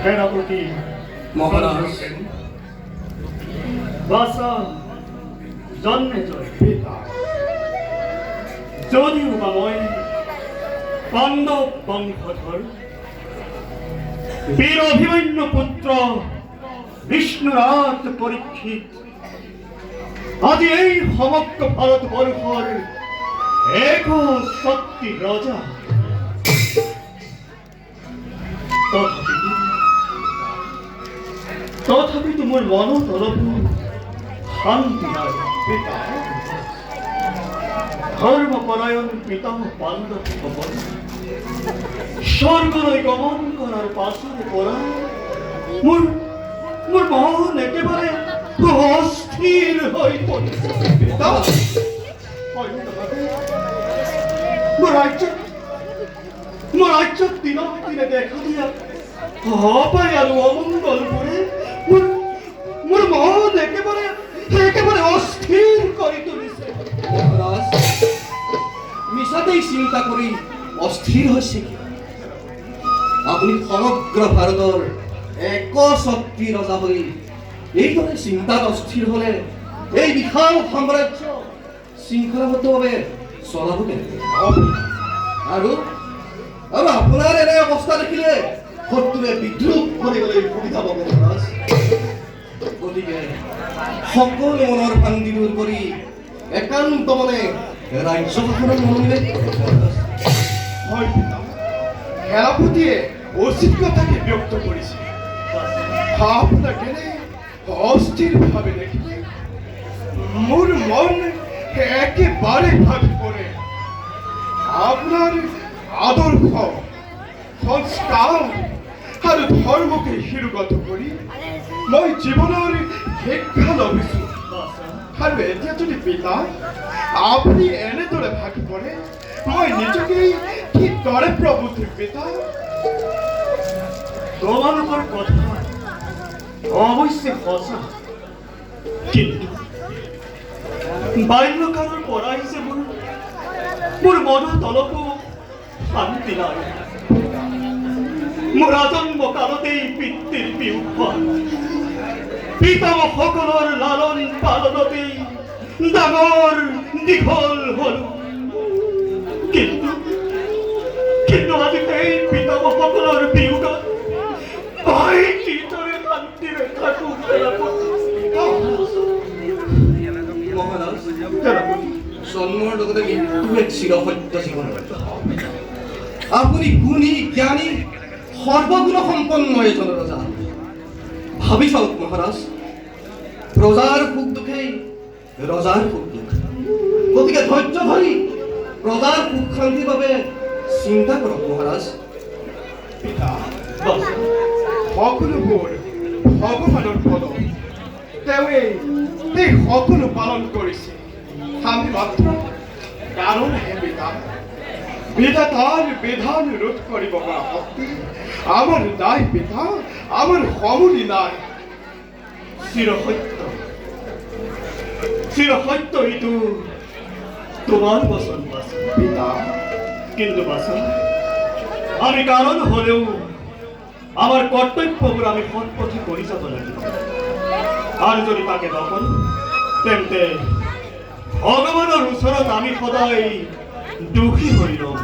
সেনাপতি মহারাজ বাসা জন্মে জয় পিতা যদিও বা মই পাণ্ডব বংশধর বীর অভিমন্যু পুত্র বিষ্ণুরাজ পরীক্ষিত আজি এই সমগ্র ভারতবর্ষর এক শক্তি রাজা তথাপি তোমার মন তরফ শান্তি নাই পিতা ধর্মপরায়ণ পিতামহ পাণ্ডব ভবন স্বর্গলৈ গমন করার পাছৰে পৰা মোৰ মন একেবাৰে অস্থিৰ হৈ পৰিছে পিতা মোৰ ৰাজ্যত দিনক দিনে দেখা দিয়া অপায় আৰু অমংগল বোৰে মোৰ মন একেবাৰে অস্থিৰ কৰি তুলিছে মহারাজ মিছাতেই চিন্তা কৰি অস্থিৰ হৈছে কি আপুনি সমগ্ৰ ভাৰতৰ এক শক্তি ৰজা হৈ এইদৰে চিন্তাত অস্থিৰ হলে এই বিশাল সাম্ৰাজ্য শৃংখলাবদ্ধভাৱে চলাব কেনেকৈ আৰু আপোনাৰ এনে অৱস্থা দেখিলে শত্ৰুৱে বিদ্ৰোহ কৰিবলৈ সুবিধা পাব মহাৰাজ গতিকে সকলো মনৰ শান্তি দূৰ কৰি একান্ত মনে ৰাজ্য শাসনৰ মনোনিৱেশ হয় পিতা সেনাপতিয়ে উচিত কথাকে ব্যক্ত কৰিছে আপোনাক এনে অস্থিৰভাৱে দেখিলে মোৰ মন একেবাৰে ভাবি পৰে আপোনাৰ আদৰ্শ সংস্কাৰ আৰু ধৰ্মকে শিৰোগত কৰি মই জীৱনৰ শিক্ষা লভিছোঁ আৰু এতিয়া যদি পিতা আপুনি এনেদৰে ভাগি পৰে মই নিজকেই কিদৰে প্ৰভূতিৰ পিতা তোমালোকৰ কথা অৱশ্যে সঁচা কিন্তু বাল্যকালৰ পৰাই যে মোৰ মনৰ তলতো শান্তি নাই মোৰ আজন্ম কালতেই পিতৃৰ বিয়োগ পিতামহসকলৰ লালন পালনতেই ডাঙৰ দীঘল হলো কিন্তু আজি সেই পিতামহসকলৰ বিয়োগত মই কিদৰে শান্তিৰে থাকো মহাৰাজ জন্মৰ লগতে মৃত্যু এক চিৰসত্য জীৱন আপুনি গুণী জ্ঞানী সৰ্বগুণ সম্পন্ন এজন ৰজা ভাবি চাওক মহাৰাজ প্ৰজাৰ সুখ দুখেই ৰজাৰ সুখ দুখ গতিকে ধৈৰ্য ধৰি প্ৰজাৰ সুখ শান্তিৰ বাবে চিন্তা কৰক মহাৰাজ পিতা বাছা, সকলোবোৰ ভগৱানৰ পদ তেওঁৱে সেই সকলো পালন কৰিছে আমি মাত্ৰ কাৰণহে পিতা বিধাতাৰ বিধান ৰোধ কৰিব পৰা শক্তি আমাৰ নাই পিতা আমাৰ সমুলি নাই চিৰসত্য এইটো তোমাৰ বচন বাছা। পিতা কিন্তু বাছা, আমি কারণ হলেও আমার কর্তব্যবোৰ আমি সৎ পথে কৰি যাব লাগিব। আৰু যদি তাকে নকৰো তেন্তে ভগৱানৰ ওচৰত আমি সদায় দুখী হৈ ৰম।